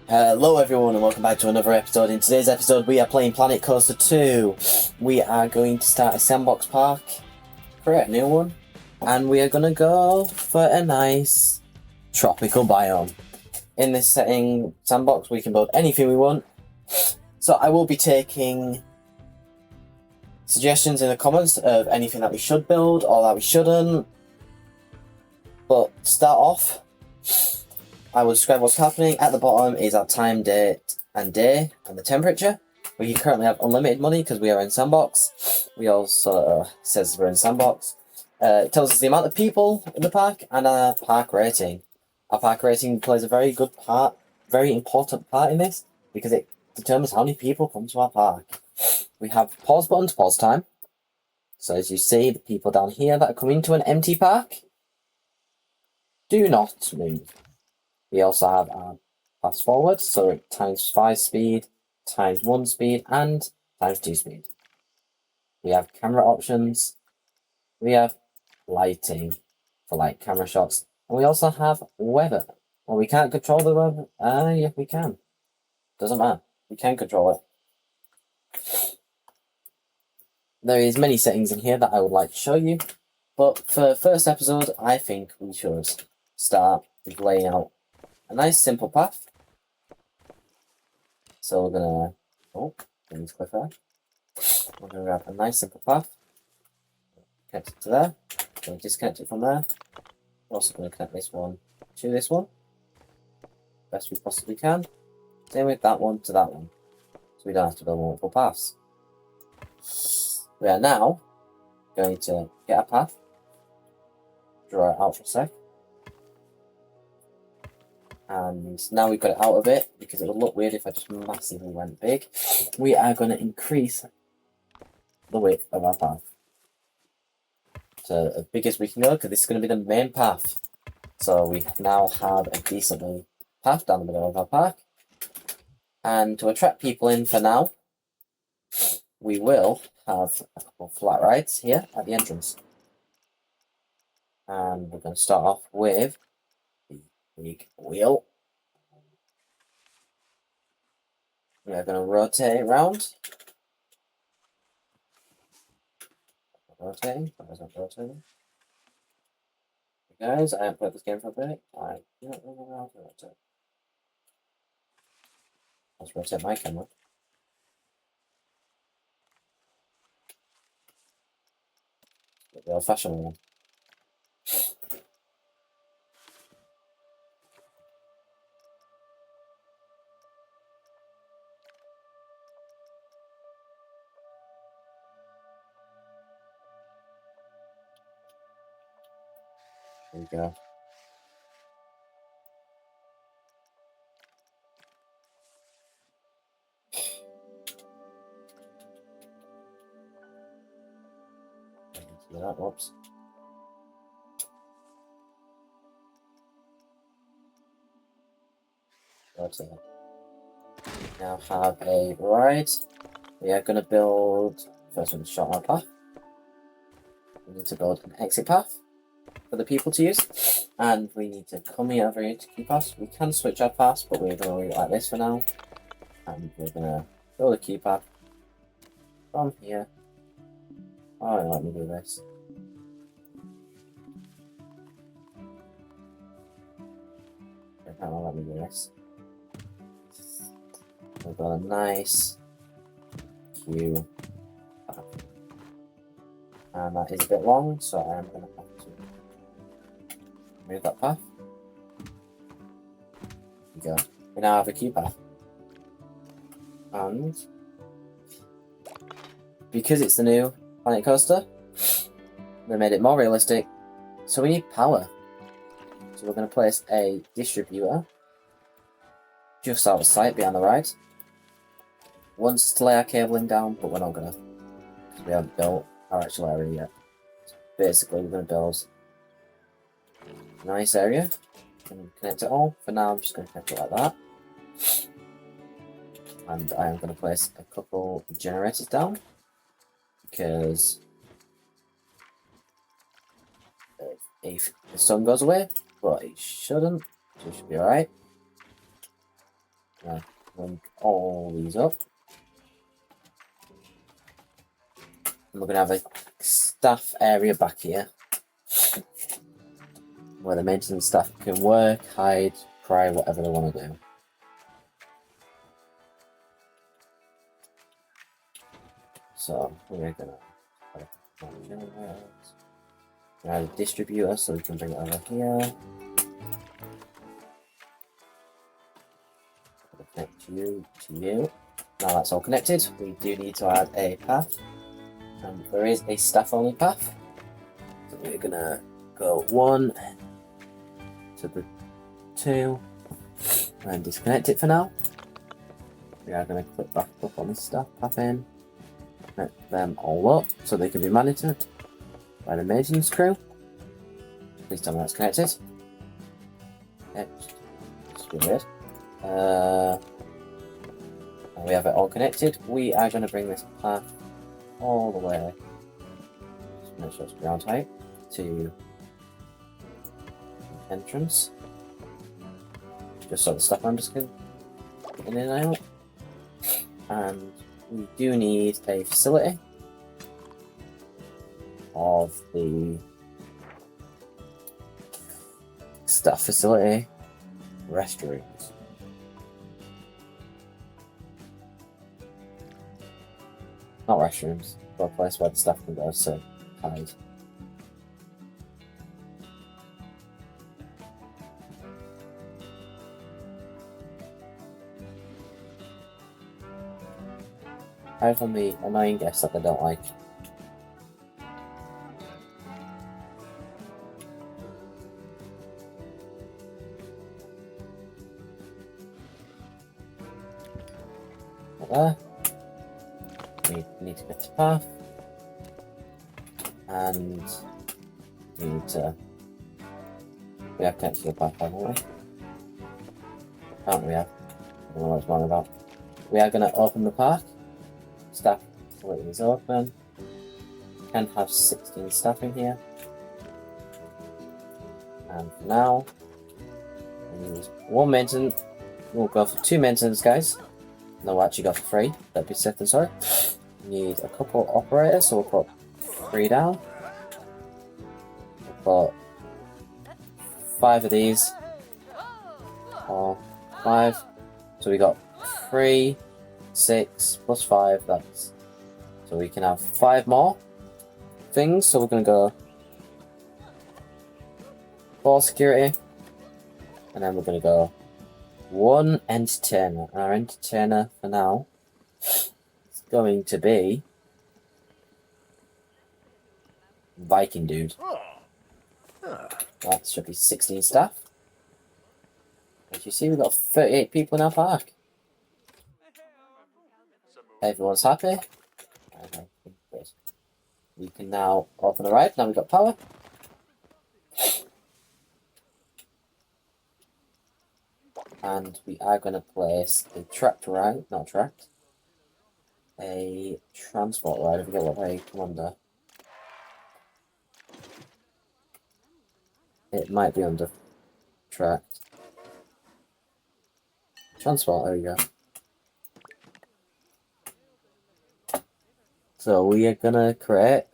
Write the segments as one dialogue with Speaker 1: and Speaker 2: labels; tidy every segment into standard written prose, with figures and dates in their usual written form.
Speaker 1: Hello everyone and welcome back to another episode. In today's episode we are playing Planet Coaster 2. We are going to start a sandbox park, create a new one, and we are going to go for a nice tropical biome. In this setting sandbox we can build anything we want, so I will be taking suggestions in the comments of anything that we should build or that we shouldn't. But to start off, I will describe what's happening. At the bottom is our time, date, and day, and the temperature. We currently have unlimited money because we are in sandbox. We also says we're in sandbox. It tells us the amount of people in the park and our park rating. Our park rating plays a very good part, very important part in this because it determines how many people come to our park. We have pause button to pause time. So as you see, the people down here that are coming to an empty park do not move. We also have our fast forward, so times 5 speed, times 1 speed, and times 2 speed. We have camera options. We have lighting for like camera shots. And we also have weather. Well, we can't control the weather. Yeah, we can. Doesn't matter. We can control it. There is many settings in here that I would like to show you. But for the first episode, I think we should start with laying out a nice simple path. So we're gonna, let me click there. We're gonna grab a nice simple path, connect it to there, we're gonna disconnect it from there. We're also gonna connect this one to this one, best we possibly can. Same with that one to that one, so we don't have to build multiple paths. We are now going to get a path, draw it out for a sec. And now we've got it out of it, because it would look weird if I just massively went big. We are going to increase the width of our path to as big as we can go, because this is going to be the main path. So we now have a decent path down the middle of our park. And to attract people in for now, we will have a couple of flat rides here at the entrance. And we're going to start off with the big wheel. We are going to rotate it around. Rotating, why is that rotating? Guys, I haven't played this game for a bit. I don't really know how to rotate. Let's rotate my camera. The old fashioned one. There we go. That, whoops. Rotate. Now have a ride. We are going to build, first one, shot our path. We need to build an exit path for the people to use. And we need to come here over here to key paths. We can switch our paths, but we're going to leave it like this for now. And we're going to build a key path from here. Oh, let me do this. Let me do this. We've got a nice queue path. And that is a bit long, so I'm going to have to remove that path. There we go. We now have a queue path. And because it's the new Planet Coaster, they made it more realistic, so we need power. So we're going to place a distributor just out of sight behind the ride. Wants us to lay our cabling down, but we're not going to, because we haven't built our actual area yet. So basically, we're going to build a nice area and connect it all. For now, I'm just going to connect it like that. And I am going to place a couple of generators down, because if the sun goes away, but it shouldn't, so it should be alright. Link all these up. And we're going to have a staff area back here where the maintenance staff can work, hide, cry, whatever they want to do. So we're going to add a distributor so we can bring it over here. Connect you to you. Now that's all connected, we do need to add a path. And there is a staff only path. So we're gonna go 1 to the 2 and disconnect it for now. We are gonna click back up on this staff path in, connect them all up so they can be monitored by the maintenance crew. Please tell me that's connected. Okay, just be weird. And we have it all connected. We are going to bring this path all the way, just make sure it's ground height, to the entrance, just so the staff members can get in and out. And we do need a facility of the staff facility restrooms. Not restrooms, but a place where the staff can go to hide. Hide from the annoying guests that they don't like. Like there. We need to get the path, and we need to. We have connected to the path, haven't we? Can't we have? I don't know what it's wrong about. We are going to open the path. Staff facility is open. We can have 16 staff in here. And for now, we need 1 maintenance. We'll go for 2 maintenance guys. No, we'll actually go for 3. That'd be safe than sorry. Need a couple operators, so we'll put 3 down. We'll put 5 of these. 4, 5. So we got 3, 6 plus 5. That's so we can have 5 more things. So we're gonna go 4 security, and then we're gonna go 1 entertainer. Our entertainer for now going to be Viking Dude. That should be 16 staff. As you see, we've got 38 people in our park. Everyone's happy. We can now open the ride. Now we've got power. And we are going to place a tracked ride, not tracked. A transport ride, I forget what they come under. It might be under tracked. Transport, there we go. So we are gonna create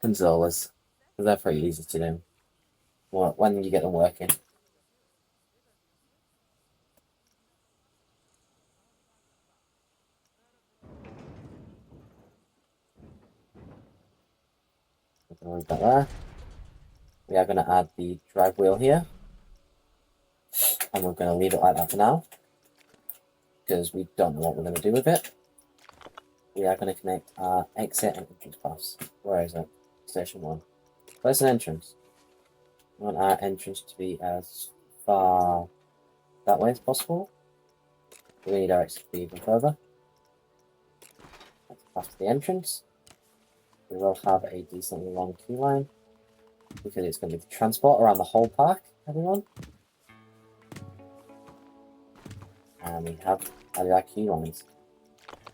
Speaker 1: consoles. They're pretty easy to do when you get them working. Leave that there. We are going to add the drag wheel here, and we're going to leave it like that for now because we don't know what we're going to do with it. We are going to connect our exit and entrance paths. Where is it? Station 1. Place an entrance. We want our entrance to be as far that way as possible. We need our exit to be even further. Let's pass the entrance. We will have a decently long queue line because it's going to be the transport around the whole park, everyone. And we have added our queue lines.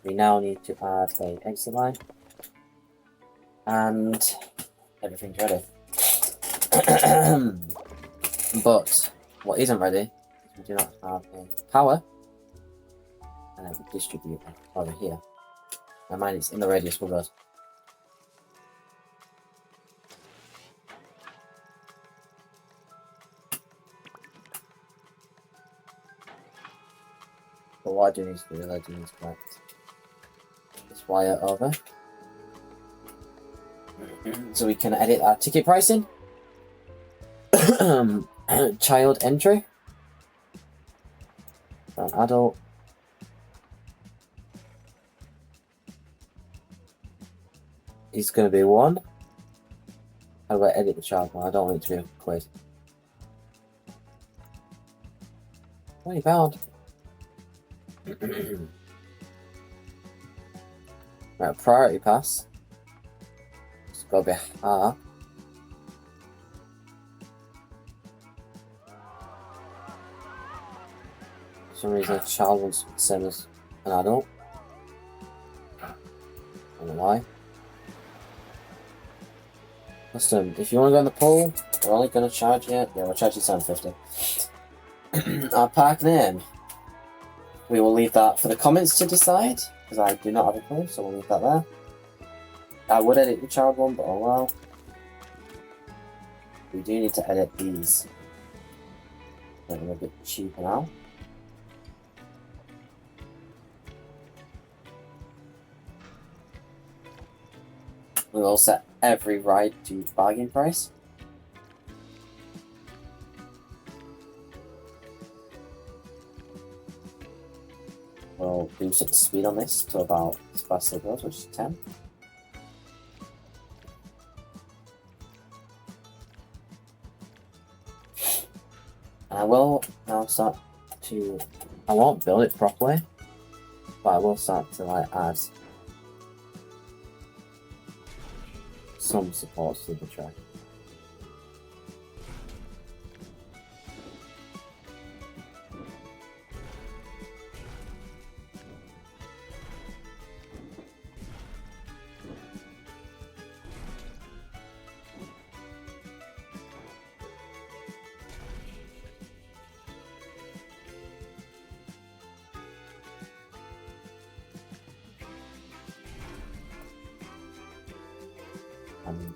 Speaker 1: We now need to add an exit line, and everything's ready. But what isn't ready is we do not have a power. And then a distributor over here. And mine is in the radius we're good. But what I do need to do is I do need to connect this wire over. So we can edit our ticket pricing. Child entry. For an adult. It's going to be 1. How do I edit the child? Well, I don't want it to be a quiz. £20. Right, priority pass. It's got to be half. For some reason, a child wants the same as an adult. I don't know why. Custom. If you want to go in the pool, we're only going to charge you. Yeah, we'll charge you $7.50. Our park name. We will leave that for the comments to decide, because I do not have a clue, so we'll leave that there. I would edit the child one, but oh well. We do need to edit these. They're a bit cheaper now. We will set every ride to bargain price. We'll boost the speed on this to about as fast as it goes, which is 10. And I will now start to, I won't build it properly, but I will start to like add some supports to the track. And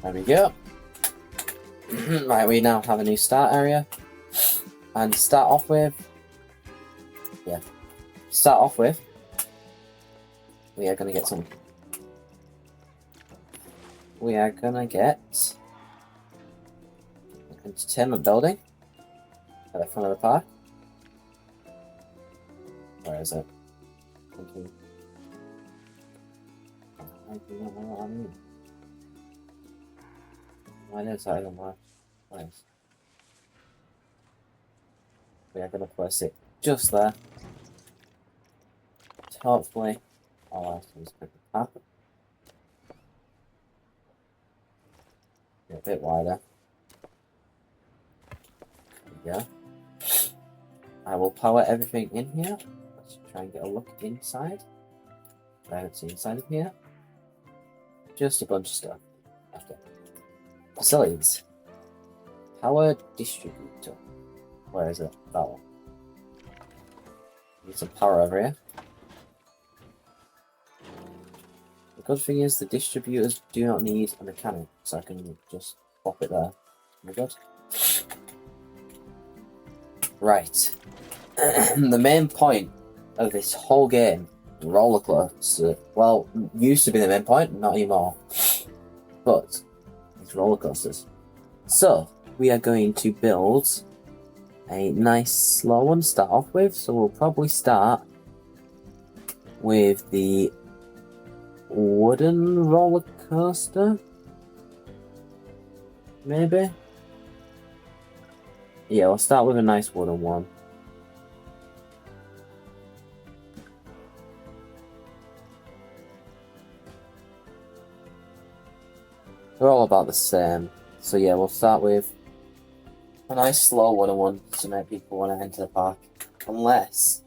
Speaker 1: there we go. Right, we now have a new start area. And to start off with, we are going to get some. We are going to get an entertainment building at the front of the park. Where is it? I do not know what I mean. Why is that in my place? We are going to place it just there. Hopefully, all our things can happen. Be a bit wider. There we go. I will power everything in here. Let's try and get a look inside. I haven't seen inside of here. Just a bunch of stuff. Okay. Facilities. Power distributor. Where is it? That one. Need some power over here. The good thing is the distributors do not need a mechanic, so I can just pop it there. We're good. Right. The main point of this whole game, roller coaster, well, used to be the main point, not anymore. But it's roller coasters. So we are going to build a nice slow one to start off with. So we'll probably start with the wooden roller coaster. Maybe? Yeah, we'll start with a nice wooden one. They're all about the same. So yeah, we'll start with a nice slow wooden one to make people want to enter the park. Unless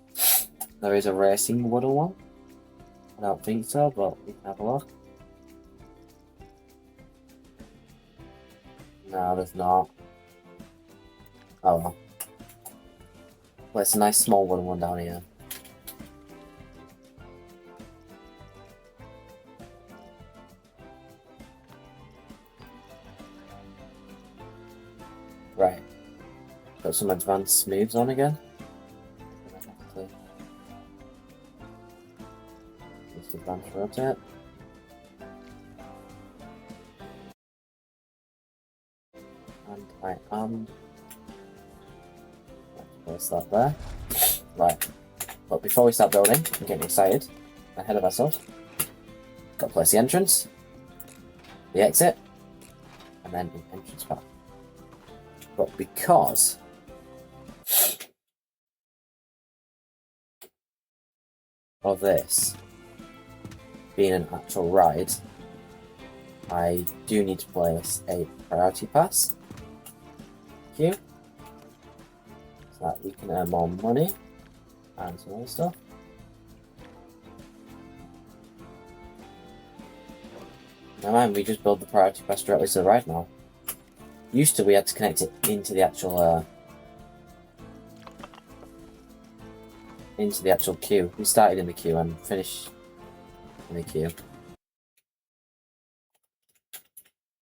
Speaker 1: there is a racing wooden one. I don't think so, but we can have a look. No, there's not. Oh well. Well, it's a nice small wooden one down here. Right. Got some advanced moves on again. Just advance rotate. And I am. Let's place that there. Right. But before we start building, I'm getting excited. Ahead of ourselves. Got to place the entrance, the exit, and then the entrance path. But because of this being an actual ride, I do need to place a priority pass queue so that we can earn more money and some other stuff. Never mind, we just build the priority pass directly to the ride now. Used to, we had to connect it into the actual queue. We started in the queue and finished in the queue.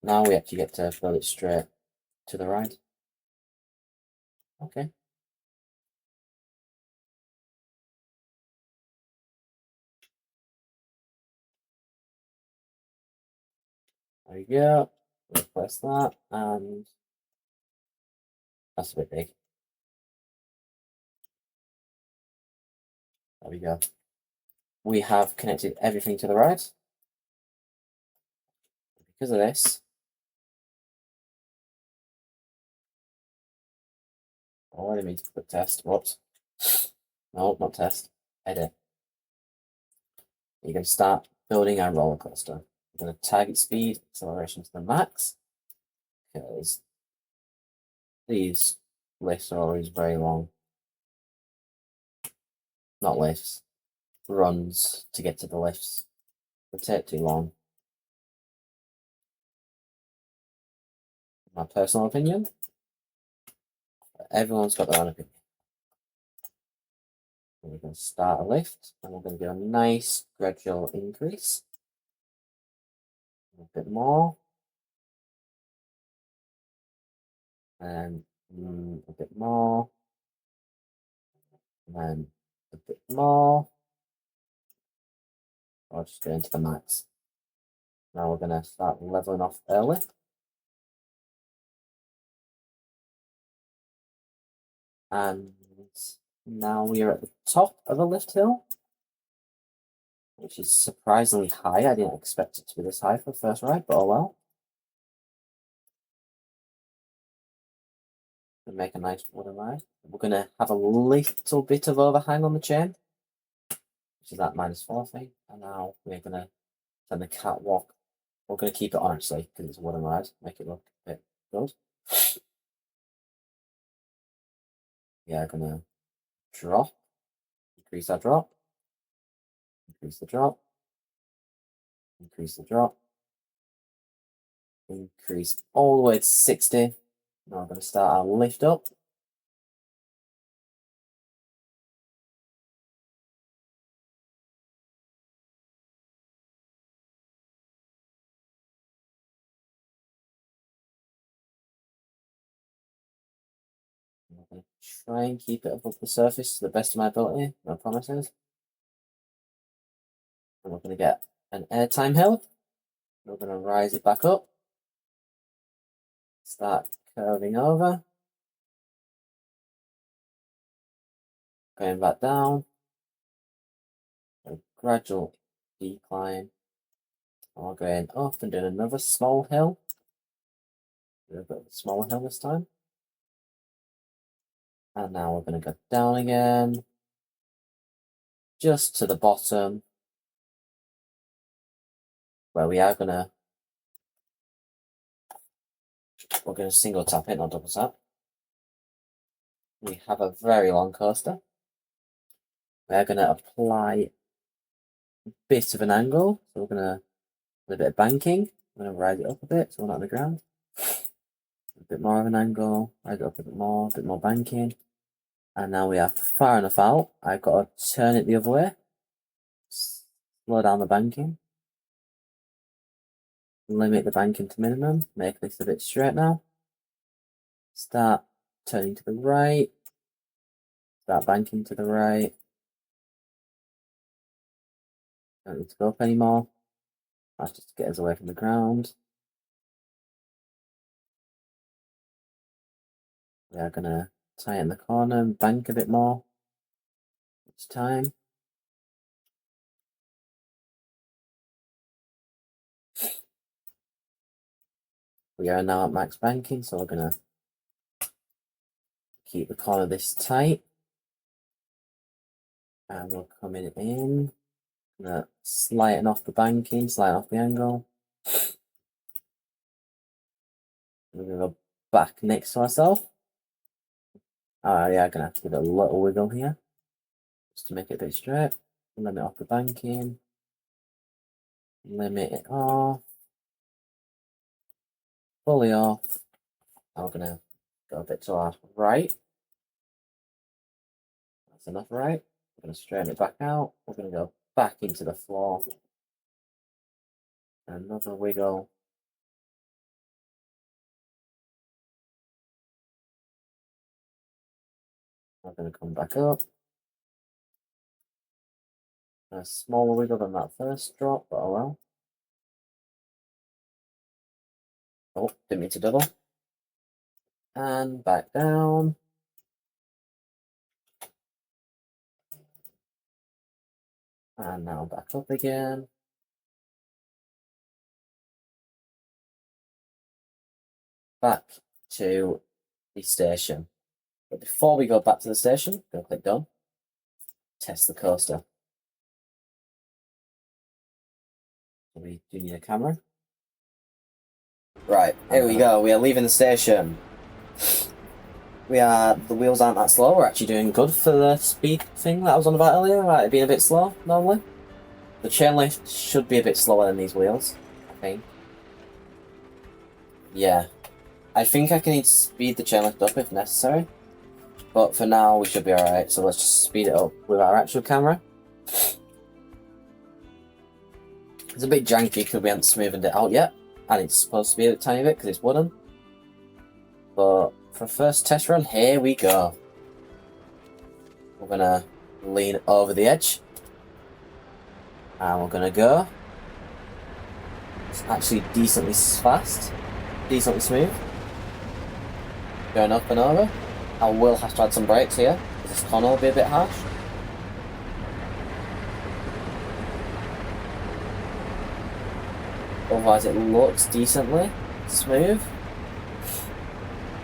Speaker 1: Now we actually get to build it straight to the ride. Okay. There we go. Replace that, and that's a bit big. There we go. We have connected everything to the ride. Because of this, oh, I didn't mean to put test. Whoops. No, not test. Edit. You can start building our roller coaster. We're going to target speed, acceleration to the max, because these lifts are always very long. Not lifts, runs to get to the lifts. They take too long. My personal opinion. Everyone's got their own opinion. We're going to start a lift, and we're going to do a nice gradual increase. A bit more. And a bit more. And then a bit more. I'll just go into the max. Now we're going to start leveling off early. And now we are at the top of a lift hill, which is surprisingly high. I didn't expect it to be this high for the first ride, but oh well. Gonna make a nice wooden ride. We're going to have a little bit of overhang on the chain, which is that -4 thing. And now we're going to turn the catwalk. We're going to keep it on actually, because it's a wooden ride. Make it look a bit good. Yeah, going to drop, increase our drop, increase the drop, increase the drop, increase all the way to 60. Now I'm going to start our lift up. I'm going to try and keep it above the surface to the best of my ability, no promises. And we're going to get an airtime hill. We're going to rise it back up. Start curving over. Going back down. A gradual decline. And we're going up and doing another small hill. A bit of a smaller hill this time. And now we're going to go down again. Just to the bottom. Where we are going to... We're going to single tap it, not double tap. We have a very long coaster. We're going to apply a bit of an angle. So we're going to... A bit of banking. I'm going to rise it up a bit so we're not on the ground. a bit more of an angle, right up a bit more banking. And now we are far enough out. I've got to turn it the other way. Slow down the banking. Limit the banking to minimum. Make this a bit straight now. Start turning to the right. Start banking to the right. Don't need to go up anymore. That's just to get us away from the ground. We are going to tighten the corner and bank a bit more each time. We are now at max banking, so we're going to keep the corner this tight. And we're coming in. Gonna slighten off the banking, slighten off the angle. We're gonna go back next to ourselves. Yeah, I'm gonna have to give it a little wiggle here. Just to make it a bit straight. Limit off the banking. Limit it off. Fully off. And we're gonna go a bit to our right. That's enough right. We're gonna straighten it back out. We're gonna go back into the floor. Another wiggle. We're gonna come back up. A smaller wiggle than that first drop, but oh well. Oh, didn't mean to double. And back down. And now back up again. Back to the station. But before we go back to the station, go click done. Test the coaster. We do need a camera. Right, here we go. We are leaving the station. The wheels aren't that slow. We're actually doing good for the speed thing that I was on about earlier. Right, it being a bit slow normally. The chain lift should be a bit slower than these wheels, I think. Yeah. I think I can need to speed the chain lift up if necessary. But for now, we should be alright. So let's just speed it up with our actual camera. It's a bit janky because we haven't smoothed it out yet. And it's supposed to be a tiny bit because it's wooden. But for first test run, here we go. We're going to lean over the edge. And we're going to go. It's actually decently fast. Decently smooth. Going up and over. I will have to add some brakes here, because this corner will be a bit harsh. Otherwise it looks decently smooth.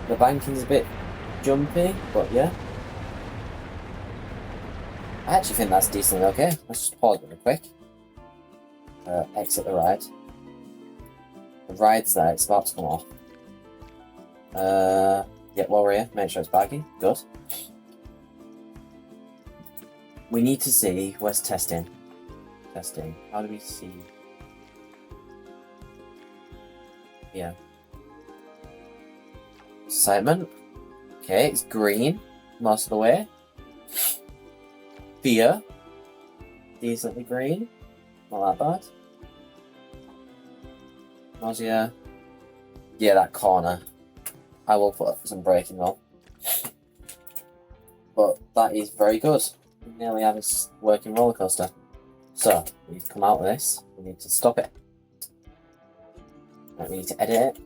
Speaker 1: The banking's a bit jumpy, but yeah. I actually think that's decently okay. Let's just pause really quick. Exit the ride. The ride's there, it's about to come off. Yeah, while we're here, make sure it's bagging. Good. We need to see, where's testing? Testing. How do we see? Yeah. Excitement. Okay, it's green most of the way. Fear. Decently green. Not that bad. Nausea. Yeah, that corner. I will put some braking on. But that is very good. We nearly have a working roller coaster. So, we need to come out of this. We need to stop it. We need to edit it.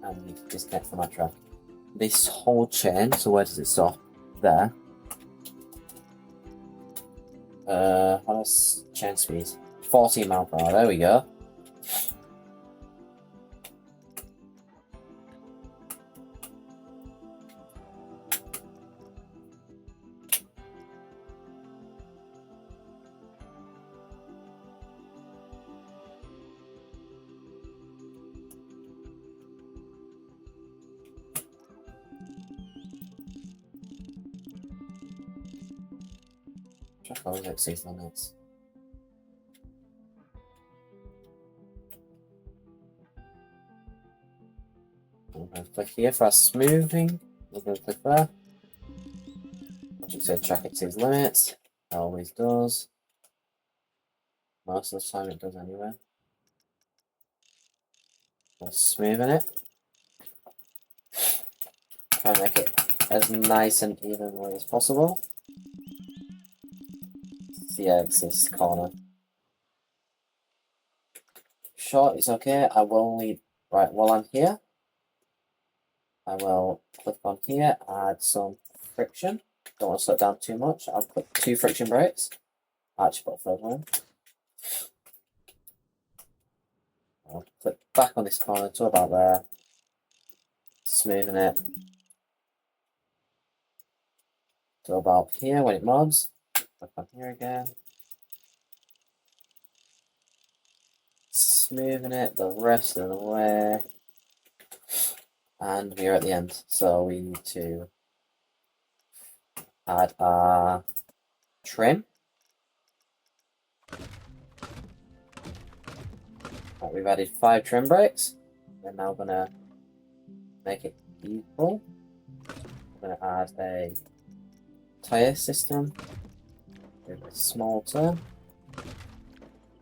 Speaker 1: And we need to disconnect from that track. This whole chain, so where does it stop? There. What is chain speed? 14 miles per hour. There we go. Probably like 6 minutes. I'm going to click here for our smoothing. We're going to click there. Just say track exceeds limits. It always does. Most of the time it does anyway. Just smoothing it. Try and make it as nice and evenly as possible. Yeah, it's this corner. Short is okay. I will need, right, while I'm here, I will click on here, add some friction. Don't want to slow it down too much. I'll put 2 friction brakes. I'll actually put a third one. I'll click back on this corner to about there. Smoothing it to about here when it mods. Click on here again. Smoothing it the rest of the way. And we're at the end. So we need to add our trim. Right, we've added 5 trim brakes. We're now going to make it equal. We're going to add a tyre system with a small turn.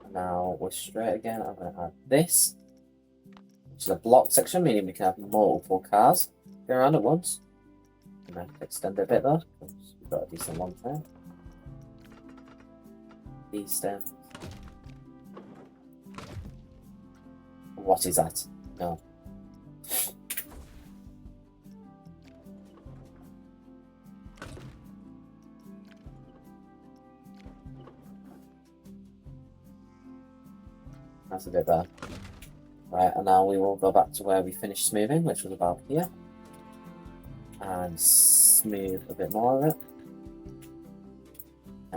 Speaker 1: And now we're straight again. I'm going to add this, which is a block section, meaning we can have multiple cars go around at once. I'm going to extend it a bit though, because we've got a decent long turn. Eastern. What is that? No. That's a bit better. Right, and now we will go back to where we finished smoothing, which was about here. And smooth a bit more of it.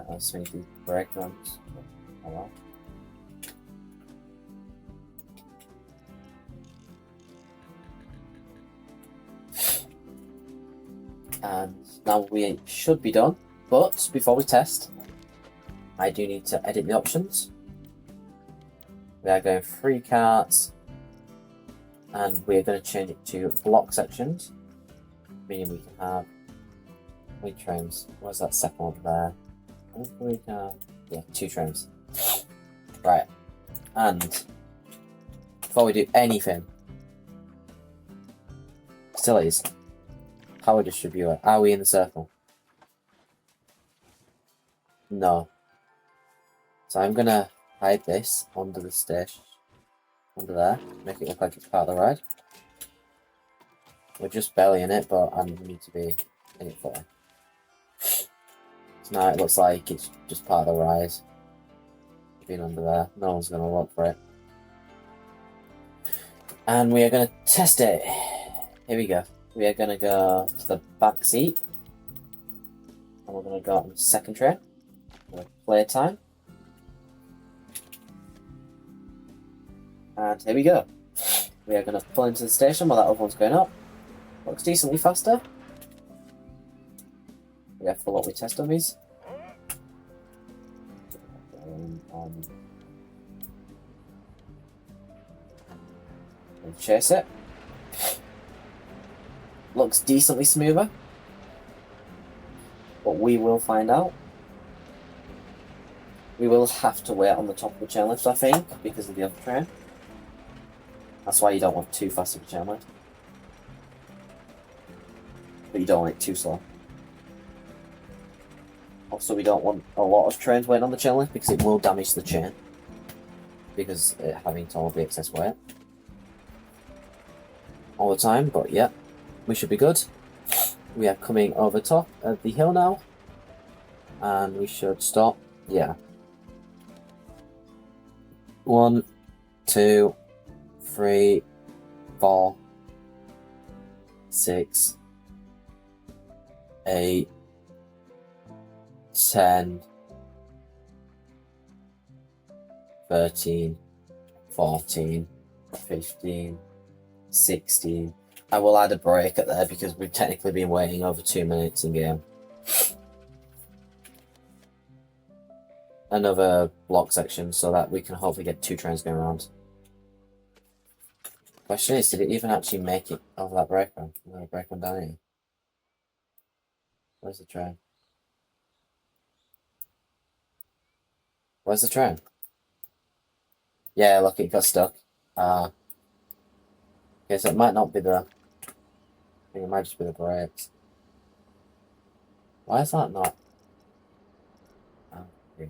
Speaker 1: I'll smooth the breadcrumbs. Oh well. And now we should be done, but before we test, I do need to edit the options. We are going 3 carts, and we're going to change it to block sections, meaning we can have 3 trains. Where's that second one there? We can have, yeah, 2 trains. Right, and before we do anything, facilities. Power distributor. Are we in the circle? No. So I'm gonna hide this under the station. Under there. Make it look like it's part of the ride. We're just barely in it, but I need to be in it fully. So now it looks like it's just part of the ride. Being under there. No one's gonna look for it. And we are gonna test it. Here we go. We are going to go to the back seat, and we're going to go on the second train. Play time. And here we go. We are going to pull into the station while that other one's going up. Looks decently faster. We have full up with test dummies. We'll chase it. Looks decently smoother, but we will find out. We will have to wait on the top of the chain lift, I think, because of the other train. That's why you don't want too fast of a chain lift. But you don't want it too slow. Also, we don't want a lot of trains waiting on the chain lift because it will damage the chain. Because having to hold the excess weight all the time, but yeah. We should be good. We are coming over top of the hill now. And we should stop. Yeah. 1, 2, 3, 4, 6, 8, 10, 13, 14, 15, 16. I will add a break at there because we've technically been waiting over 2 minutes in game. Another block section so that we can hopefully get 2 trains going around. Question is, did it even actually make it over that break run? I'm gonna break one down here. Where's the train? Where's the train? Yeah, look, it got stuck. Okay, so it might not be the... I think it might just be the brakes. Why is that not? Oh, okay.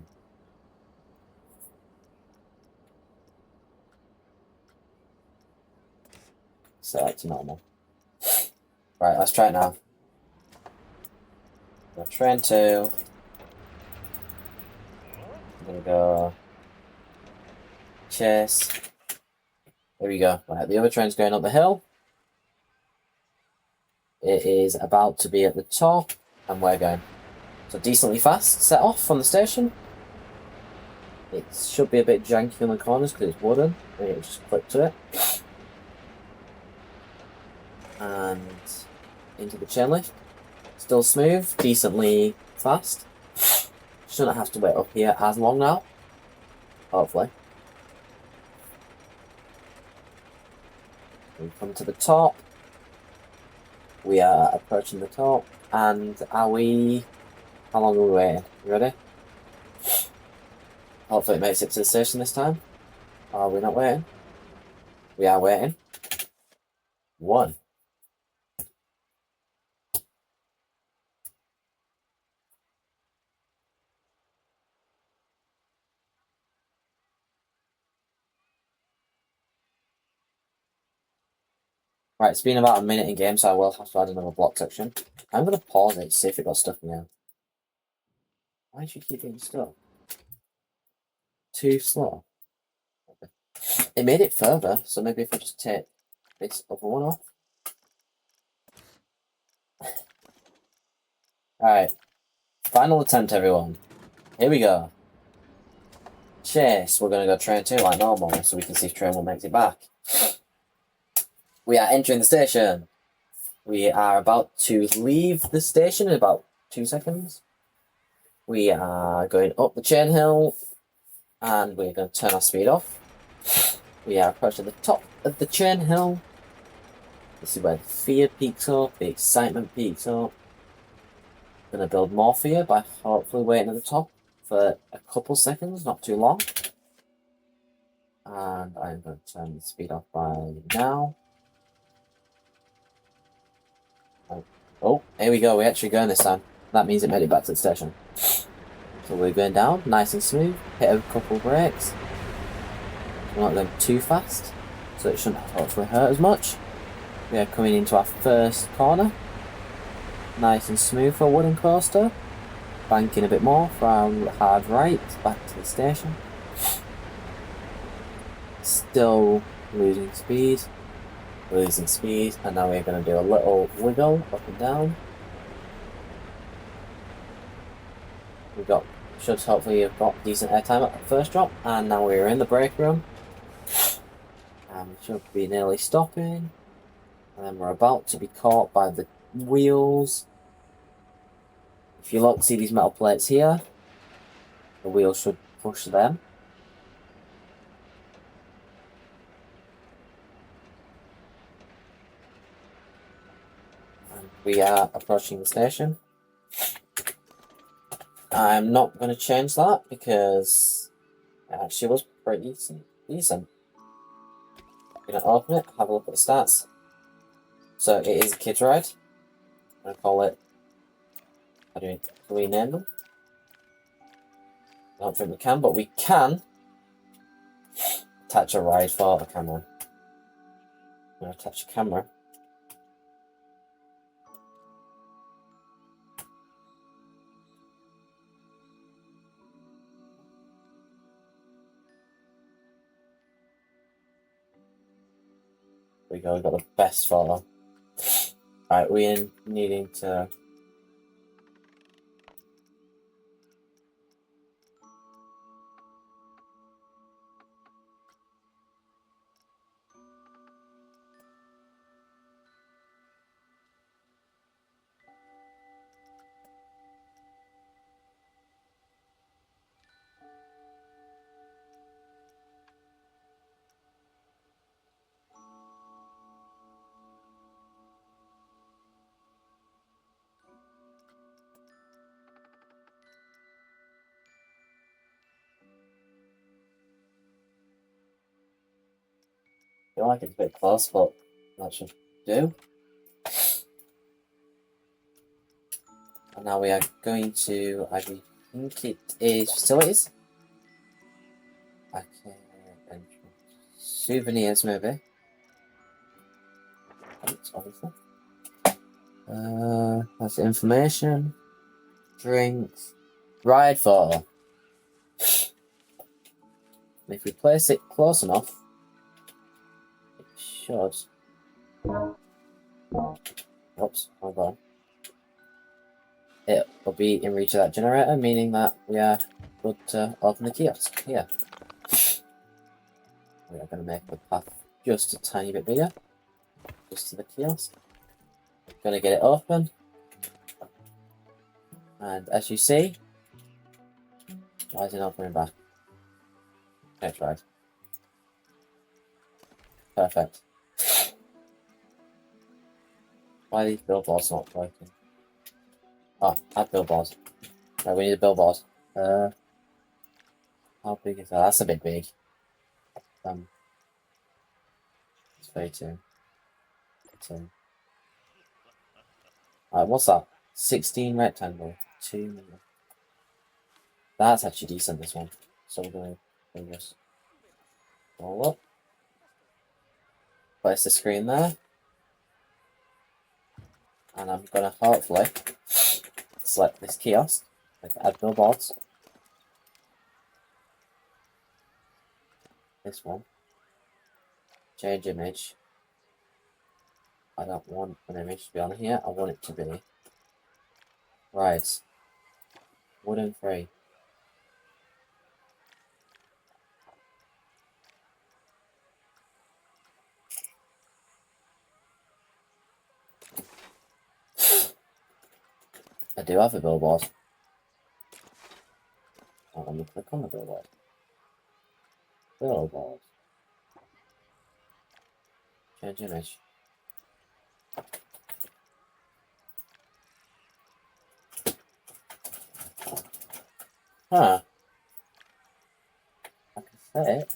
Speaker 1: Set that to normal. Right, let's try it now. Go train 2. I'm gonna go... Chase. There we go. Right, the other train's going up the hill. It is about to be at the top, and we're going. So decently fast, set off from the station. It should be a bit janky on the corners because it's wooden. It'll just clip to it. And into the chain lift. Still smooth, decently fast. Shouldn't have to wait up here as long now. Hopefully. We come to the top. We are approaching the top. And are we... How long are we waiting? You ready? Hopefully it makes it to the station this time. Are we not waiting? We are waiting. 1. Right, it's been about a minute in game, so I will have to add another block section. I'm going to pause it to see if it got stuck again. Why did you keep getting stuck? Too slow. Okay. It made it further, so maybe if I just take this other one off. Alright. Final attempt, everyone. Here we go. Chase. We're going to go train 2 like normal, so we can see if train 1 makes it back. We are entering the station. We are about to leave the station in about 2 seconds. We are going up the chain hill, and we're going to turn our speed off. We are approaching the top of the chain hill. This is where the fear peaks up, the excitement peaks up. Going to build more fear by hopefully waiting at the top for a couple seconds, not too long. And I'm going to turn the speed off by now. Oh, here we go. We're actually going this time. That means it made it back to the station. So we're going down, nice and smooth. Hit a couple brakes. We're not going too fast, so it shouldn't hopefully hurt as much. We are coming into our first corner. Nice and smooth for a wooden coaster. Banking a bit more for our hard right back to the station. Still losing speed. Losing speed, and now we're going to do a little wiggle up and down. Should hopefully have got decent airtime at the first drop, and now we're in the brake room. And we should be nearly stopping. And then we're about to be caught by the wheels. If you look, see these metal plates here? The wheels should push them. And we are approaching the station. I'm not going to change that because it actually was pretty decent. I'm going to open it, have a look at the stats. So it is a kids ride. I'm going to call it... Can we name them? I don't think we can, but we can attach a ride for a camera. I'm going to attach a camera. There we go, we got the best photo. Alright, we're needing to... feel like it's a bit close, but that should do. And now we are going to, I think it is facilities. Okay, and souvenirs maybe. Thanks, obviously. That's information. Drinks. Ride photo. If we place it close enough, it should. Oops, hold on. It will be in reach of that generator, meaning that we are good to open the kiosk here. We are going to make the path just a tiny bit bigger, just to the kiosk. Going to get it open, and as you see, why is it not coming back? Next right. Perfect. Why are these billboards not working? Oh, add billboards. Right, we need a billboard. How big is that? That's a bit big. It's 32. Alright, what's that? 16 rectangle. 2 million. That's actually decent, this one. So we're going to bring this all up. Place the screen there. And I'm going to hopefully select this kiosk. Like add billboards. This one. Change image. I don't want an image to be on here. I want it to be. Right. Wooden free. I do have a billboard. Oh, let me click on the billboard. Billboard. Change image. Huh. I can set it.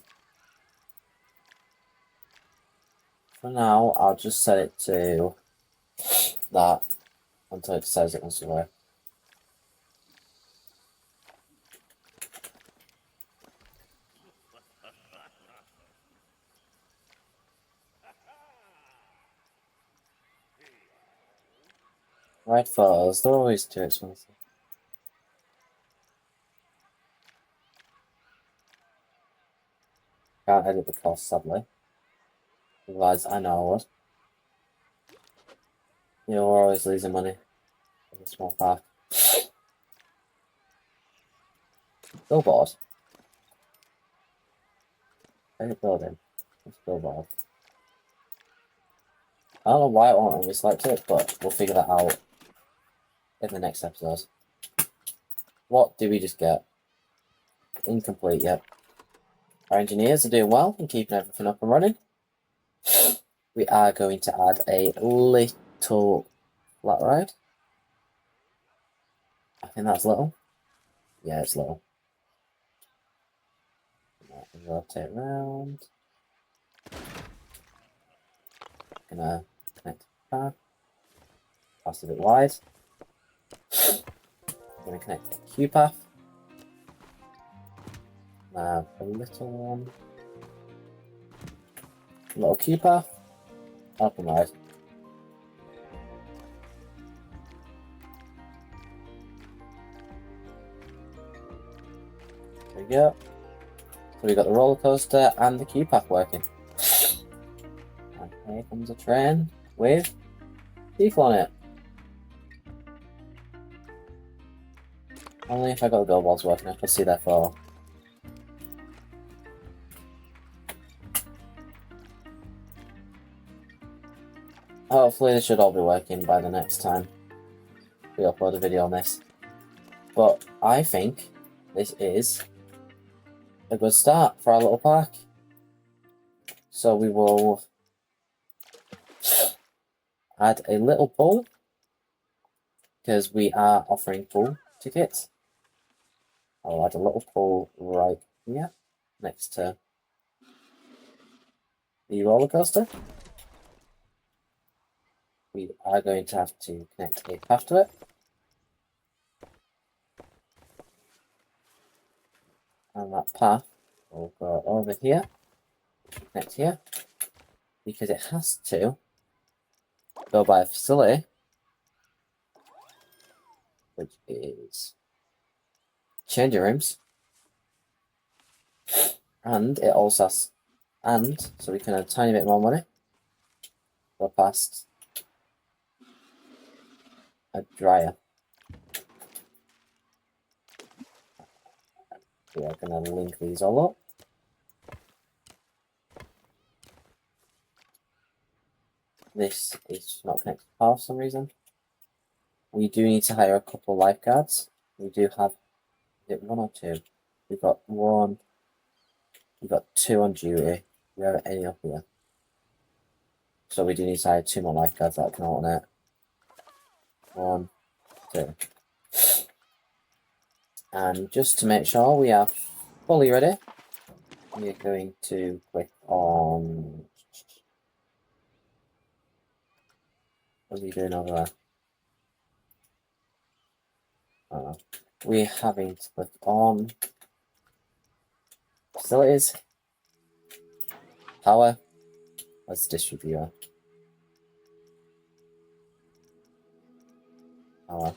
Speaker 1: For now, I'll just set it to that until it says it wants to work. Right photos, they're always too expensive. Can't edit the cost, sadly. Otherwise, I know I would. You know, we're always losing money in a small park. Billboard. Edit building. It's billboard. I don't know why it won't let me select it, but we'll figure that out in the next episode. What do we just get? Incomplete, yep. Our engineers are doing well and keeping everything up and running. We are going to add a little flat ride. I think that's little. Yeah, it's little. Rotate around. Gonna connect the path. That's a bit wide. I'm gonna connect the Q path. Now a little one. Little Q path. Up and right. There we go. So we got the roller coaster and the Q path working. And here comes a train with people on it. Only if I got the billboards working, I could see that photo. Hopefully this should all be working by the next time we upload a video on this. But I think this is a good start for our little park. So we will add a little pool because we are offering pool tickets. I'll add a little pool right here next to the roller coaster. We are going to have to connect a path to it. And that path will go over here, connect here, because it has to go by a facility, which is changing rooms. And it also has, so we can have a tiny bit more money, go past a dryer. We are going to link these all up. This is not connected to power for some reason. We do need to hire a couple lifeguards. We do have, is it 1 or 2? We've got 1. We've got 2 on duty. We have any up here. So we do need to hire 2 more lifeguards that can alternate. 1, 2. And just to make sure we are fully ready, we are going to click on... What are you doing over there? We're having to click on facilities, power, as distributor. Power.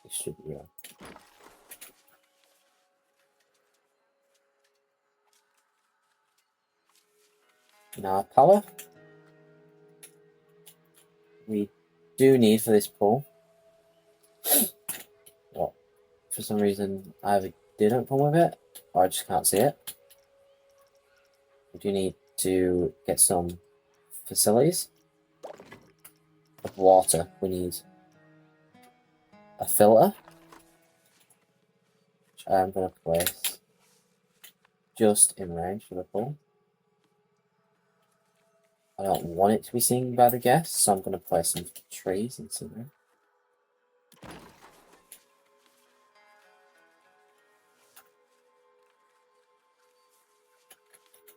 Speaker 1: Distributor. Now power. We do need for this pool. Well, for some reason I either didn't come with it, or I just can't see it. We do need to get some facilities of water. We need a filter, which I am going to place just in range for the pool. I don't want it to be seen by the guests, so I'm going to place some trees and scenery.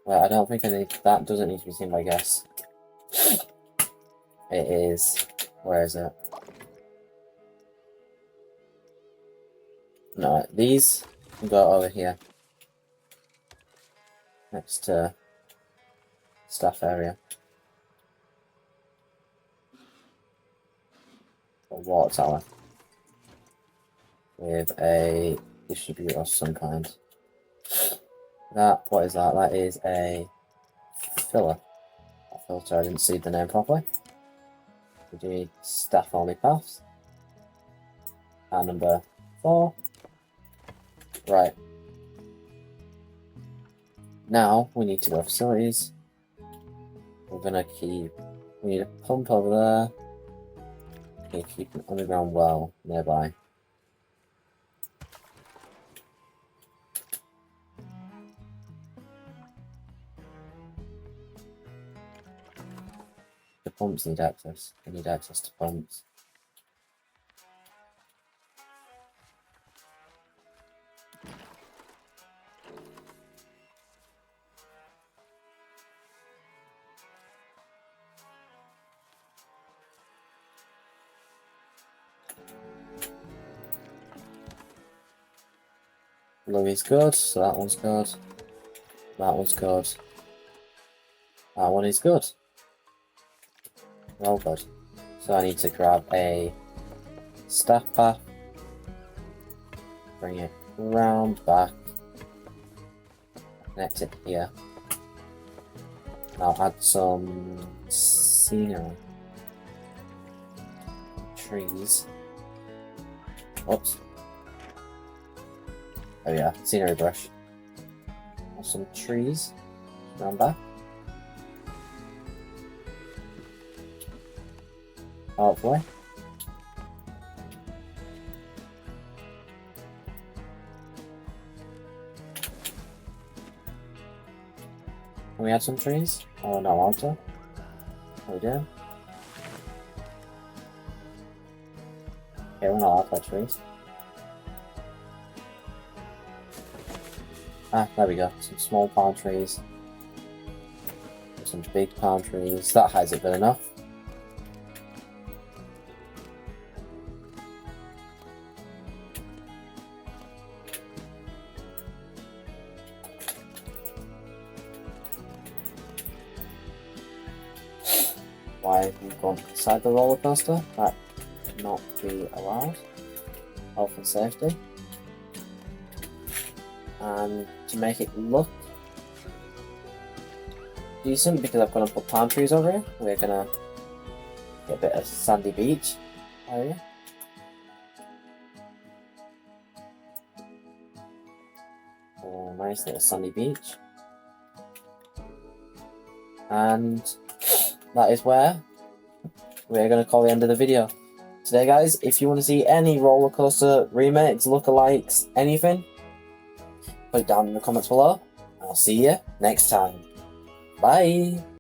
Speaker 1: Well, I don't think I need, that doesn't need to be seen by guests. It is, where is it? No, these can go over here. Next to staff area. A water tower. With a distributor of some kind. That, what is that? That is a filler. A filter, I didn't see the name properly. We do need staff only paths. And number 4. Right. Now we need to go facilities. We're gonna keep, we need a pump over there. We need to keep an underground well nearby. The pumps need access. We need access to pumps. Louis good, so that one's good. That one's good. That one is good. They're all good. So I need to grab a staff path, bring it round back, connect it here. I'll add some scenery. Trees. Oops. Oh yeah, scenery brush. Some trees round back. Hopefully. Can we add some trees? Oh, no, water. What we do? Okay, we're not allowed to add trees. Ah, there we go. Some small palm trees. Some big palm trees. That hides it good enough. Why have you gone inside the roller coaster? That should not be allowed. Health and safety. And to make it look decent, because I'm going to put palm trees over here, we're going to get a bit of sandy beach area. Oh, nice little sandy beach. And that is where we're going to call the end of the video today, guys. If you want to see any roller coaster remakes, lookalikes, anything, put it down in the comments below. I'll see you next time. Bye!